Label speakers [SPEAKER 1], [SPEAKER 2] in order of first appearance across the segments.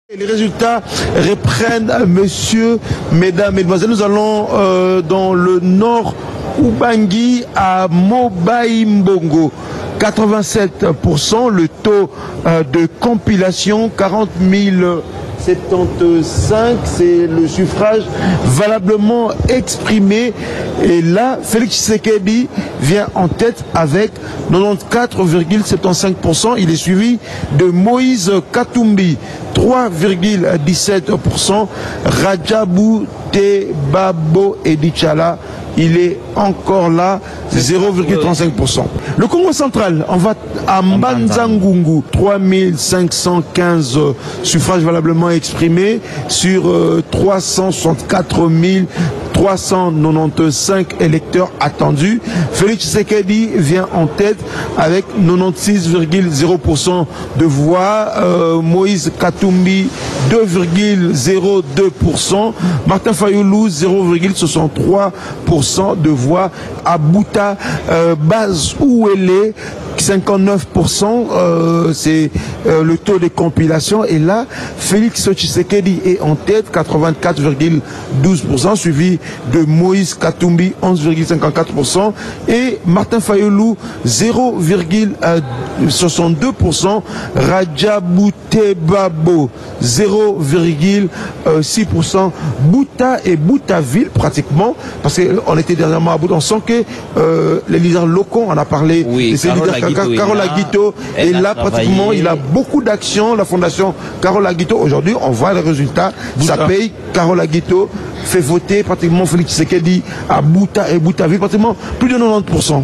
[SPEAKER 1] Les résultats reprennent, messieurs, mesdames, mesdemoiselles. Nous allons dans le nord Ubangi à Mobai Mbongo. 87%, le taux de compilation, 40 075, c'est le suffrage valablement exprimé. Et là, Félix Tshisekedi vient en tête avec 94,75%. Il est suivi de Moïse Katumbi, 3,17%. Rajabou Tebabo Edichala, il est encore là, 0,35%. Le Congo central, on va à Mbanzangungu, 3515 suffrages valablement exprimés sur 364 395 électeurs attendus. Félix Tshisekedi vient en tête avec 96,0% de voix. Moïse Katumbi, 2,02%. Martin Fayoulou, 0,63% de voix. Abouta Bazouele, 59%, c'est le taux de compilation. Et là, Félix Tshisekedi est en tête, 84,12%, suivi de Moïse Katumbi, 11,54%, et Martin Fayoulou, 0,62%, Rajabou Tebabo, 0,6%, Bouta et Boutaville, pratiquement, parce qu'on était dernièrement à Bouta, on sent que les leaders locaux, on a parlé de ces leaders. Carole Aguito est là pratiquement, il a beaucoup d'actions, la fondation Carole Aguito. Aujourd'hui, on voit les résultats, ça paye. Carole Aguito fait voter pratiquement Félix Tshisekedi à Bouta et Boutaville, pratiquement plus de 90%.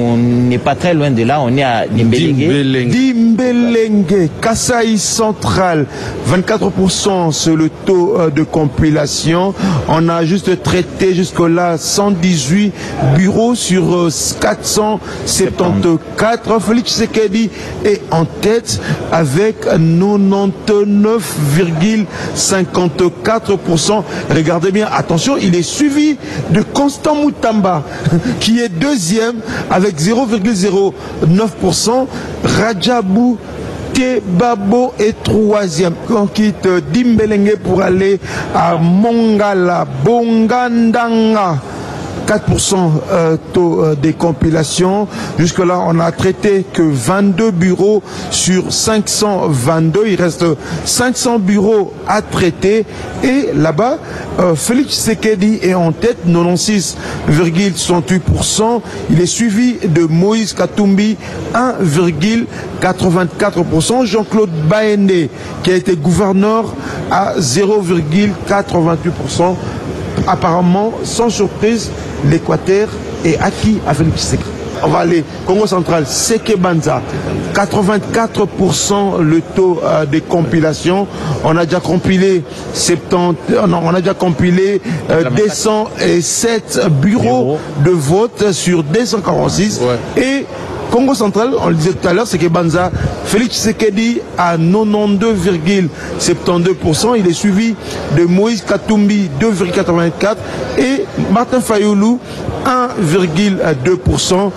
[SPEAKER 2] On n'est pas très loin de là, on est à Dimbelenge.
[SPEAKER 1] Dimbelenge, Kasaï central, 24%, c'est le taux de compilation. On a juste traité jusque-là 118 bureaux sur 474. Félix Tshisekedi est en tête avec 99,54%. Regardez bien, attention, il est suivi de Constant Moutamba, qui est deuxième avec 0,09%. Rajabou Tebabo est troisième. On quitte Dimbelenge pour aller à Mongala, Bongandanga. 4% taux de compilation. Jusque-là, on n'a traité que 22 bureaux sur 522. Il reste 500 bureaux à traiter. Et là-bas, Félix Tshisekedi est en tête, 96,68%. Il est suivi de Moïse Katumbi, 1,84%. Jean-Claude Baende, qui a été gouverneur, à 0,88%. Apparemment, sans surprise, l'Équateur est acquis à Félix Tshisekedi. On va aller Congo central, Sekebanza, 84% le taux de compilation. On a déjà compilé 207 bureaux de vote sur 246. Ouais. Et Congo central, on le disait tout à l'heure, c'est que Banza, Félix Tshisekedi à 92,72%. Il est suivi de Moïse Katumbi, 2,84%. Et Martin Fayoulou, 1,2%.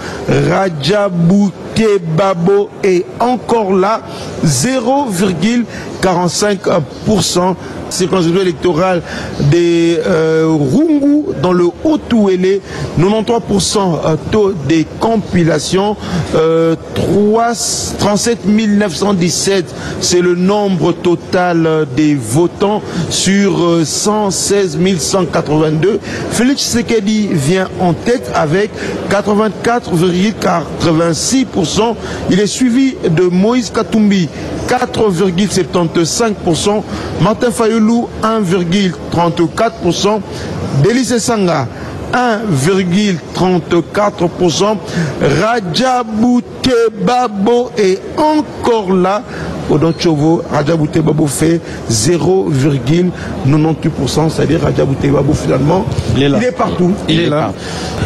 [SPEAKER 1] Rajabou Tebabo est encore là, 0,45%. Circonscription électorale des Rungu dans le Haut-Touélé, 93% taux de compilation, 37 917, c'est le nombre total des votants sur 116 182. Félix Tshisekedi vient en tête avec 84,86%. Il est suivi de Moïse Katumbi, 4,75%. Martin Fayoulou, 1,34%. Délice Sanga, 1,34%. Rajabou Tebabo est encore là. Odon Chovo, Rajabou Tebabo fait 0,98%, c'est-à-dire Rajabou Tebabo finalement, il est partout.
[SPEAKER 2] Il est là.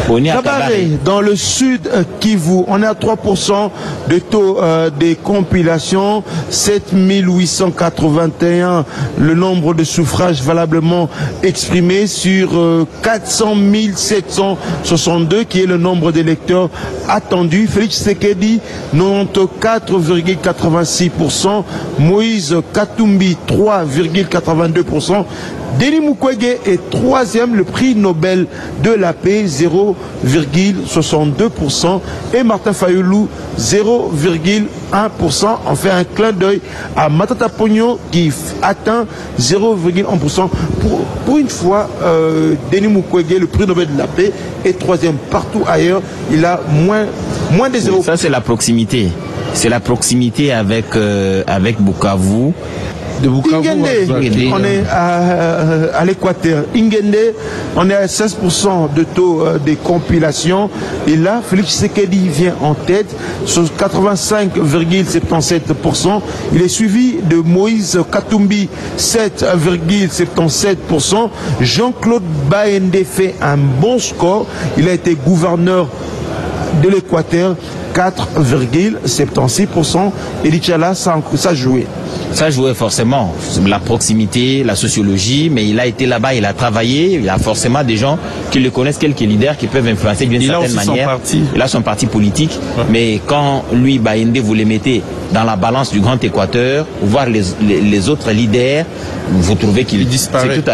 [SPEAKER 1] Kabaré, dans le sud Kivu, on est à 3% de taux de compilation, 7881 le nombre de suffrages valablement exprimés sur 400 762 qui est le nombre d'électeurs attendus. Félix Tshisekedi, 94,86%. 4%. Moïse Katumbi, 3,82%. Denis Mukwege est troisième, le prix Nobel de la paix, 0,62%. Et Martin Fayoulou, 0,1%. On fait un clin d'œil à Matata Pogno qui atteint 0,1%. Pour une fois, Denis Mukwege, le prix Nobel de la paix, est troisième. Partout ailleurs, il a moins de 0%.
[SPEAKER 2] Ça, c'est la proximité. C'est la proximité avec Bukavu.
[SPEAKER 1] De Bukavu, on est à l'Équateur. Ingende, on est à 16% de taux de compilation. Et là, Félix Tshisekedi vient en tête sur 85,77%. Il est suivi de Moïse Katumbi, 7,77%. Jean-Claude Baende fait un bon score. Il a été gouverneur de l'Équateur, 4,76%. Et Lichala, ça jouait.
[SPEAKER 2] Ça jouait forcément, la proximité, la sociologie, mais il a été là-bas, il a travaillé, il y a forcément des gens qui le connaissent, quelques leaders qui peuvent influencer d'une certaine manière. Il a son parti politique, mais quand lui, Baende, vous les mettez dans la balance du Grand Équateur, voir les autres leaders, vous trouvez qu'il disparaît. C'est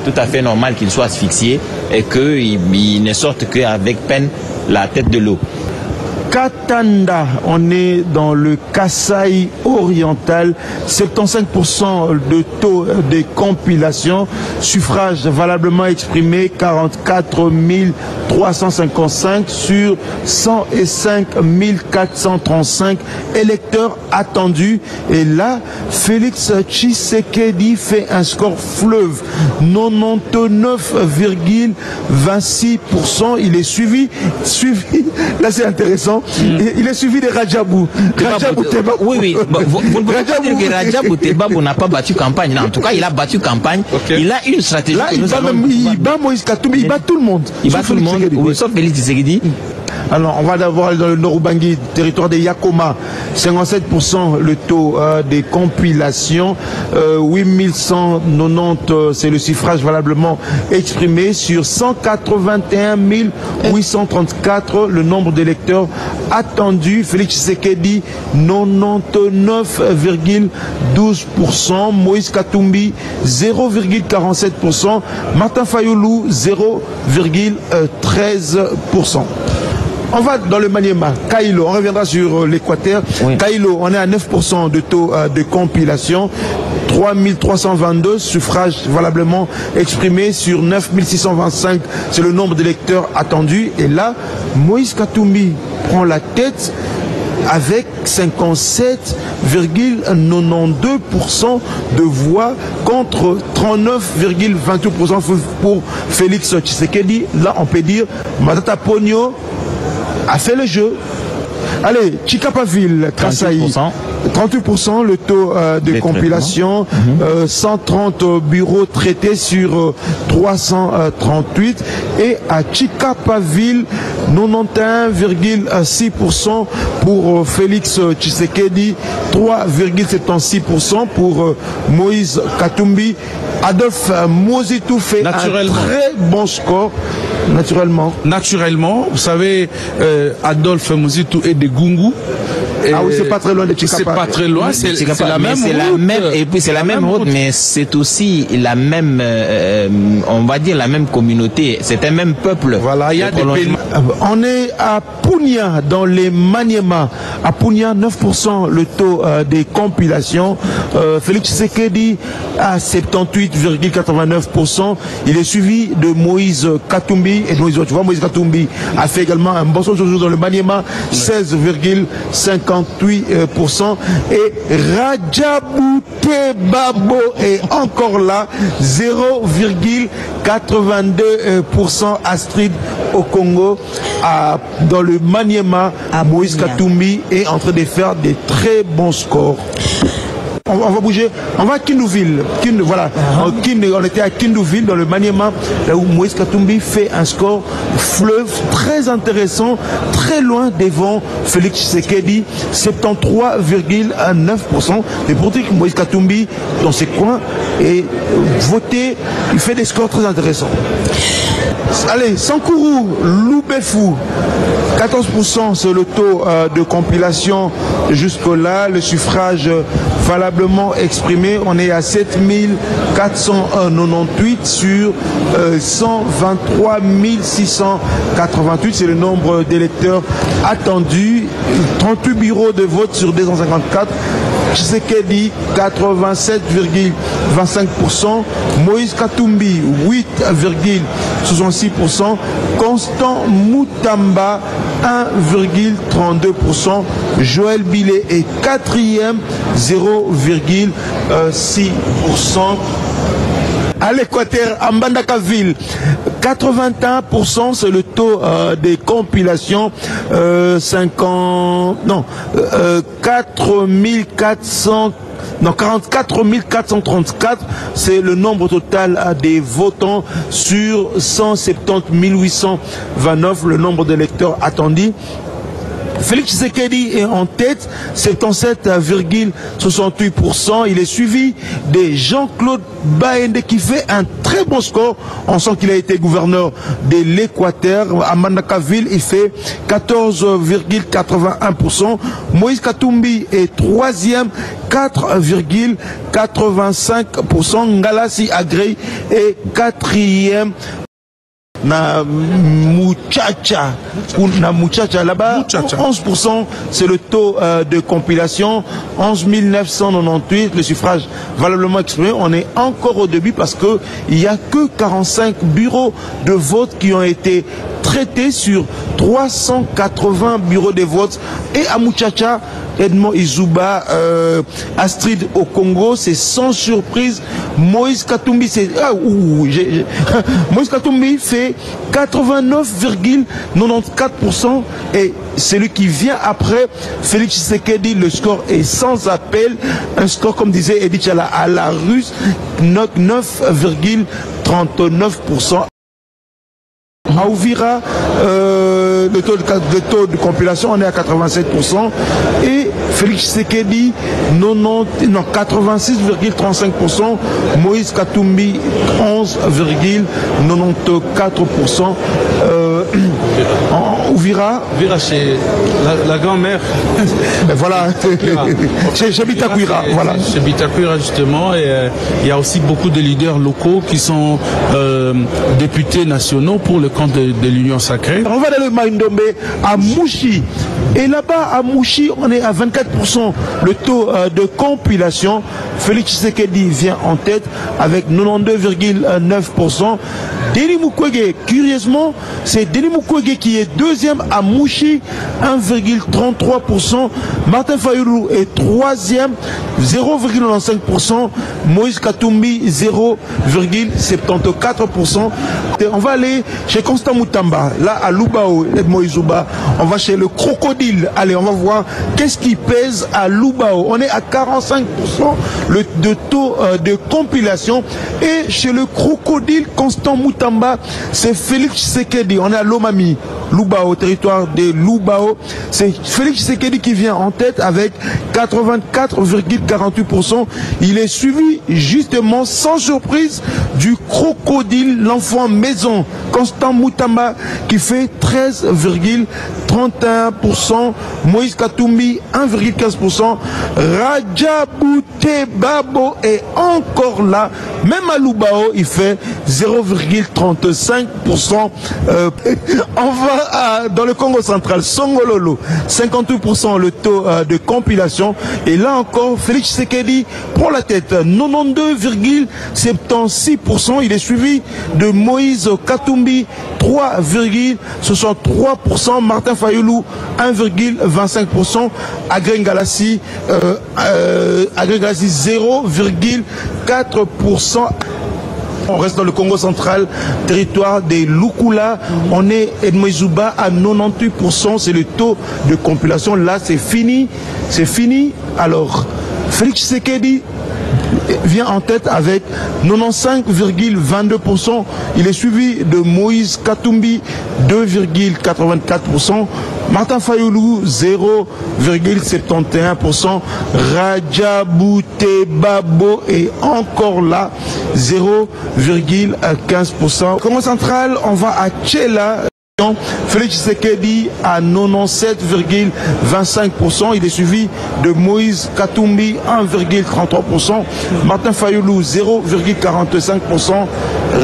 [SPEAKER 2] tout à fait normal qu'il soit asphyxié et qu'il ne sorte qu'avec peine la tête de l'eau.
[SPEAKER 1] Katanda, on est dans le Kasaï oriental, 75% de taux de compilation, suffrage valablement exprimé 44 355 sur 105 435 électeurs attendus. Et là, Félix Tshisekedi fait un score fleuve, 99,26%. Il est suivi, là c'est intéressant. Il est suivi de Rajabou.
[SPEAKER 2] Rajabou Teba. Oui. Vous ne pouvez pas dire que Rajabou Teba n'a pas battu campagne. Non, en tout cas, il a battu campagne. Okay. Il a une stratégie.
[SPEAKER 1] Là, il bat Moïse Katumbi, il bat tout le monde.
[SPEAKER 2] Il bat tout le monde, sauf Félix Tshisekedi.
[SPEAKER 1] Alors, on va d'abord aller dans le Nord-Ubangi, territoire des Yakoma, 57% le taux des compilations, 8190, c'est le suffrage valablement exprimé sur 181 834, le nombre d'électeurs attendus. Félix Tshisekedi, 99,12%, Moïse Katumbi, 0,47%, Martin Fayoulou, 0,13%. On va dans le Maniema, Kailo, on reviendra sur l'Équateur. Oui. Kailo, on est à 9% de taux de compilation, 3322 suffrages valablement exprimés sur 9625, c'est le nombre d'électeurs attendus. Et là, Moïse Katumbi prend la tête avec 57,92% de voix contre 39,28% pour Félix Tshisekedi. Là, on peut dire Matata Pogno a fait le jeu. Allez, Chikapaville, Kasaï, 38% le taux de compilation, 130 bureaux traités sur 338. Et à Chikapaville, 91,6% pour Félix Tshisekedi, 3,76% pour Moïse Katumbi. Adolphe Mozitou fait un très bon score. Naturellement,
[SPEAKER 3] vous savez, Adolphe Mozitou est de Gungu.
[SPEAKER 1] Ah oui, c'est pas très loin de Chikapa.
[SPEAKER 3] C'est pas très loin, c'est la même route.
[SPEAKER 2] Et puis c'est la même route, mais c'est aussi la même, on va dire la même communauté. C'est un même peuple.
[SPEAKER 1] Voilà, il y a des pays. On est à Punia, dans les Maniema. À Punia, 9% le taux des compilations. Félix Tshisekedi à 78,89%. Il est suivi de Moïse Katumbi. Et Moïse Katumbi a fait également un bon score dans le Maniema, 16,58%. Et Rajabou Tebabo est encore là, 0,82%. Astrid au Congo, dans le Maniema, Moïse Katumbi est en train de faire des très bons scores. On va bouger, on va à Kindouville. Voilà, on était à Kindouville dans le Maniema, là où Moïse Katumbi fait un score fleuve très intéressant, très loin devant Félix Tshisekedi, 73,9%. Et pour dire que Moïse Katumbi, dans ses coins, est voté, il fait des scores très intéressants. Allez, Sankourou, Loubefou, 14%, c'est le taux de compilation jusque-là. Le suffrage valablement exprimé, on est à 7498 sur 123 688. C'est le nombre d'électeurs attendus. 38 bureaux de vote sur 254. Tshisekedi, 87,25%. Moïse Katumbi, 8,66%. Constant Moutamba, 1,32%. Joël Billet est 4e, 0,6%. À l'Équateur, à Mbandaka-Ville, 81%, c'est le taux des compilations. 44 434, c'est le nombre total des votants sur 170 829, le nombre d'électeurs attendus. Félix Tshisekedi est en tête, 77,68%. Il est suivi de Jean-Claude Baende qui fait un très bon score. On sent qu'il a été gouverneur de l'Équateur. À Mbandaka-Ville, il fait 14,81%. Moïse Katumbi est 3e, 4,85%. Ngalassi Agrey est 4e. Na Muchacha là-bas, 11%, c'est le taux de compilation, 11 998, le suffrage valablement exprimé. On est encore au début parce que il n'y a que 45 bureaux de vote qui ont été traités sur 380 bureaux de vote. Et à Muchacha, Edmond Izouba, Astrid au Congo, c'est sans surprise. Moïse Katumbi, Moïse Katumbi fait 89,94% et celui qui vient après, Félix Tshisekedi, le score est sans appel. Un score, comme disait Edith Chala, à la russe, 9,39%. À Ouvira, le taux de compilation, on est à 87%. Et Félix Tshisekedi, 86,35%. Moïse Katumbi, 11,94%. En Ouvira,
[SPEAKER 3] c'est la grand-mère.
[SPEAKER 1] Voilà, chez Bitakuira. Voilà.
[SPEAKER 3] Chez Bitakuira, justement. Et il y a aussi beaucoup de leaders locaux qui sont députés nationaux pour le compte de l'Union sacrée.
[SPEAKER 1] On va dans le Maïndombe à Mouchi. Et là-bas, à Mouchi, on est à 24%. Le taux de compilation, Félix Tshisekedi vient en tête avec 92,9%. Denis Mukwege, curieusement, c'est Denis Mukwege qui est deuxième à Mouchi, 1,33%. Martin Fayoulou est troisième, 0,95%. Moïse Katumbi, 0,74%. Et on va aller chez Constant Moutamba, là à Lubao, Moïse Ouba. On va chez le crocodile. Allez, on va voir qu'est-ce qui pèse à Lubao. On est à 45% de taux de compilation. Et chez le crocodile Constant Moutamba, c'est Félix Tshisekedi. On est à Lomami, Lubao, territoire de Lubao. C'est Félix Tshisekedi qui vient en tête avec 84,48%. Il est suivi justement sans surprise du crocodile, l'enfant maison, Constant Moutamba, qui fait 13,31%. Moïse Katumbi, 1,15%. Rajabou Tebabo est encore là. Même à Lubao, il fait 0,35%. On va dans le Congo central, Songololo, 58% le taux de compilation. Et là encore, Félix Tshisekedi prend la tête, 92,76%. Il est suivi de Moïse Katumbi, 3,63%. Martin Fayoulou, 1,25%. Agrey Ngalassi, 0,4%. On reste dans le Congo central, territoire des Lukula. On est Edmond Izouba à 98%. C'est le taux de compilation. Là, c'est fini. C'est fini. Alors, Félix Tshisekedi vient en tête avec 95,22%. Il est suivi de Moïse Katumbi, 2,84%. Martin Fayoulou, 0,71%. Rajabou Tebabo est encore là, 0,15%. Congo central, on va à Tchela. Félix Tshisekedi à 97,25%. Il est suivi de Moïse Katumbi 1,33%. Martin Fayoulou 0,45%.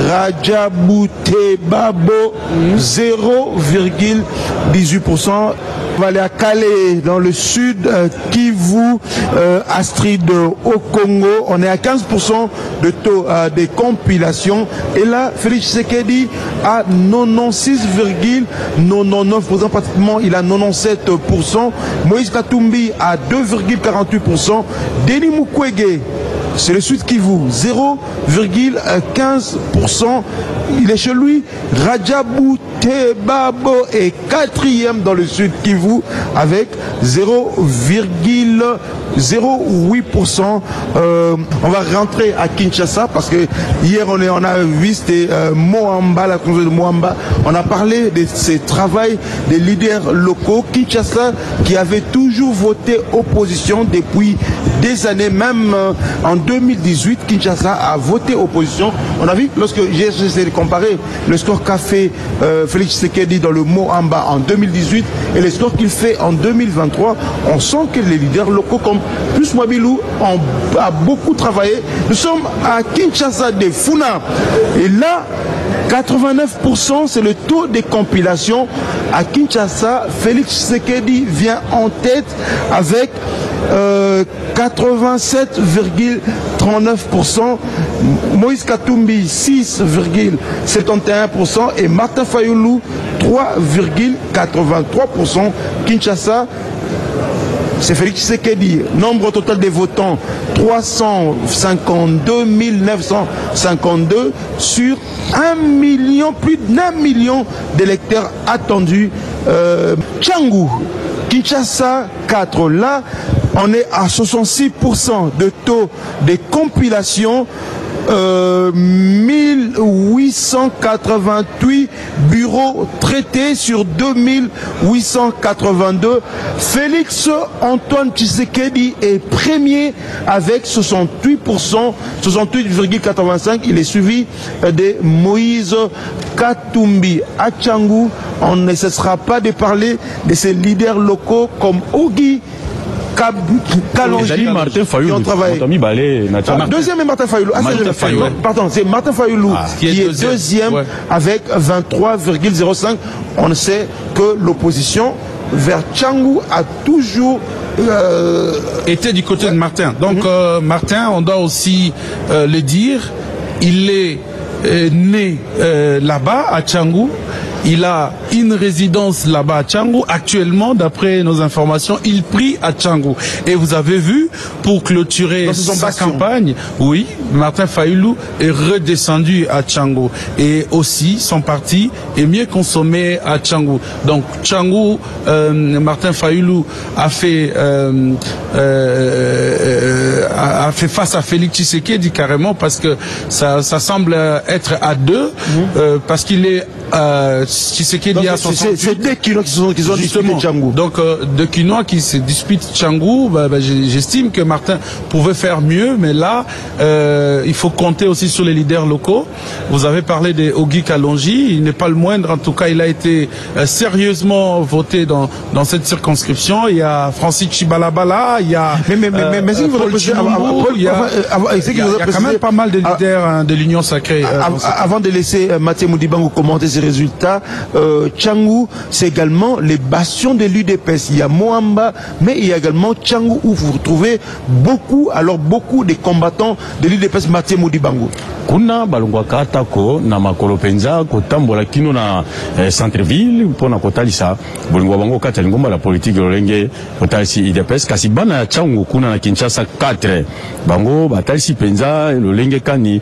[SPEAKER 1] Radjabou Tebabo 0,18%. On va aller à Calais dans le sud, Kivu, Astrid au Congo. On est à 15% de taux des compilations. Et là, Félix Tshisekedi à 96,99%, pratiquement il a 97%. Moïse Katumbi à 2,48%. Denis Mukwege, c'est le sud Kivu, 0,15%. Il est chez lui. Radjabou Tebabo est 4e dans le sud Kivu avec 0,08%. On va rentrer à Kinshasa parce que hier on a visité Moamba, la congrès de Moamba. On a parlé de ce travail des leaders locaux. Kinshasa qui avait toujours voté opposition depuis des années, même en 2018, Kinshasa a voté opposition. On a vu, lorsque j'ai essayé de comparer le score qu'a fait Félix Tshisekedi dans le Moamba en 2018 et le score qu'il fait en 2023, on sent que les leaders locaux comme Plus Mwabilou ont beaucoup travaillé. Nous sommes à Kinshasa de Funa et là, 89% c'est le taux de compilation. À Kinshasa, Félix Tshisekedi vient en tête avec 87,39%, Moïse Katumbi 6,71% et Martin Fayoulou 3,83%. Kinshasa, c'est Félix Tshisekedi. Nombre total des votants 352 952 sur 1 million, plus d'1 million d'électeurs attendus. Tchangou, Kinshasa 4, là on est à 66% de taux de compilation. 1888 bureaux traités sur 2882. Félix Antoine Tshisekedi est premier avec 68%, 68,85%. Il est suivi de Moïse Katumbi. À Tchangou, on ne cessera pas de parler de ces leaders locaux comme Ogi Kalonji,
[SPEAKER 4] Martin Fayoulou,
[SPEAKER 1] qui ont travaillé. Deuxième est Martin Fayoulou. Pardon, c'est Martin Fayoulou qui est deuxième avec 23,05%. On sait que l'opposition vers Tchangou a toujours
[SPEAKER 3] été du côté de Martin. Donc Martin, on doit aussi le dire, il est né là-bas à Tchangou. Il a une résidence là-bas à Tchangou. Actuellement, d'après nos informations, il prie à Tchangou. Et vous avez vu, pour clôturer sa campagne, oui, Martin Fayoulou est redescendu à Tchangou. Et aussi, son parti est mieux consommé à Tchangou. Donc, Tchangou, Martin Fayoulou a fait face à Félix Tshisekedi carrément parce que ça semble être à deux, parce qu'il est Tshisekedi a son
[SPEAKER 1] c'est deux Kinois qui ont disputé Tchangou.
[SPEAKER 3] Donc deux Kinois qui se disputent Tchangou, j'estime que Martin pouvait faire mieux, mais là il faut compter aussi sur les leaders locaux. Vous avez parlé de Ogi Kalonji, il n'est pas le moindre, en tout cas il a été sérieusement voté dans cette circonscription. Il y a Francis Chibalabala, il y a Paul Chimumbu, il y a quand même pas mal de leaders de l'Union sacrée.
[SPEAKER 1] Avant de laisser Mathieu Modibango commenter ces résultats, Tchangou, c'est également les bastions de l'UDPS. Il y a Moamba, mais il y a également Tchangou où vous retrouvez beaucoup de combattants de l'UDPS. Mathieu Modibango.
[SPEAKER 4] Kuna balongwaka atako na makolo penza kotambola kino na centre-ville pona kotalisa bolingwa bango kati ya lingomba la politique lolenge kotalisi UDPS kasi bana ya Tchangou kuna na Kinshasa 4 bango batalisi penza lolenge kani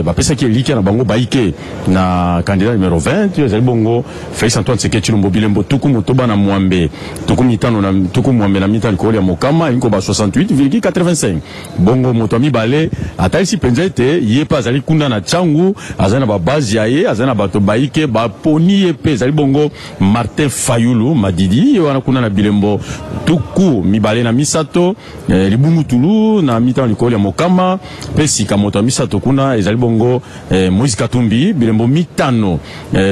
[SPEAKER 4] bapesa ki elike na bango baike na candidat numéro 20, ezali bongo Félix Antoine Tshisekedi Tshilombo bilembo tuku motoba na Mwambe tuku mitano na tuku Mwambe na mitano likolo ya Mokama inko ba 68,85 bongo moto mibale atalisi penza ete yepa azali kunda na Tchangu azali na babazi ya ye azali na bato baike baponi ye pe ezali bongo Martin Fayulu Madidi wana kuna na bilembo tuku mibale na misato libungu tulu na mitano likolo ya Mokama pe sika moto misato kuna ezali bongo Moïse Katumbi bilembo mitano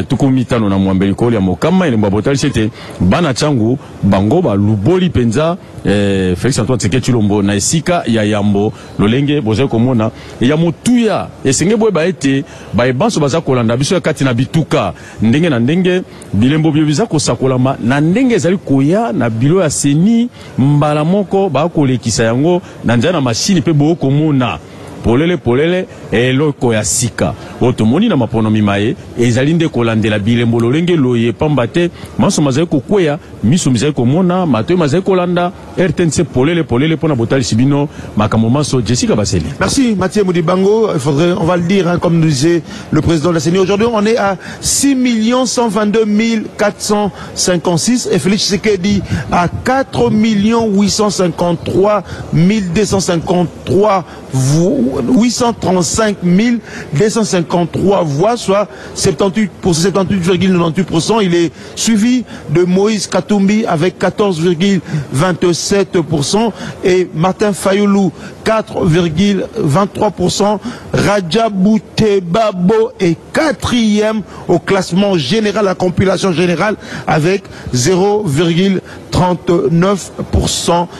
[SPEAKER 4] tuku mitano na Mwambe likolo ya Mokama elembo botalisi ete bana Tchangu bango ba luboli penza Félix Antoine Tshisekedi Tshilombo na esika ya yambo lolenge boza komona ya motuya esenge boye ba ete ba ebanso baza kolanda biso ya kati na bituka ndenge na ndenge bilembo byo biza kosakolama na ndenge ezali koya na bilo ya seni mbala moko ba kolekisa yango na njana na machine pe bo komona polele eloko ya sika otomoni na mapono mimaye ezali nde kolandela bilembo lolenge loye pamba te maso mazali kokweya miso mizali komona mato mazali kolanda RTNC polele pona botali sibino makambo maso Jessica Baseli.
[SPEAKER 1] Merci Mathieu Modibango. On va le dire hein, comme nous disait le président de la CENI. Aujourd'hui on est à 6 122 456 et Félix Tshisekedi à 4 853 253 835 253 voix, soit 78,98%. Il est suivi de Moïse Katumbi avec 14,27% et Martin Fayulu 4,23%. Rajabou Tebabo est 4e au classement général, la compilation générale avec 0,39%.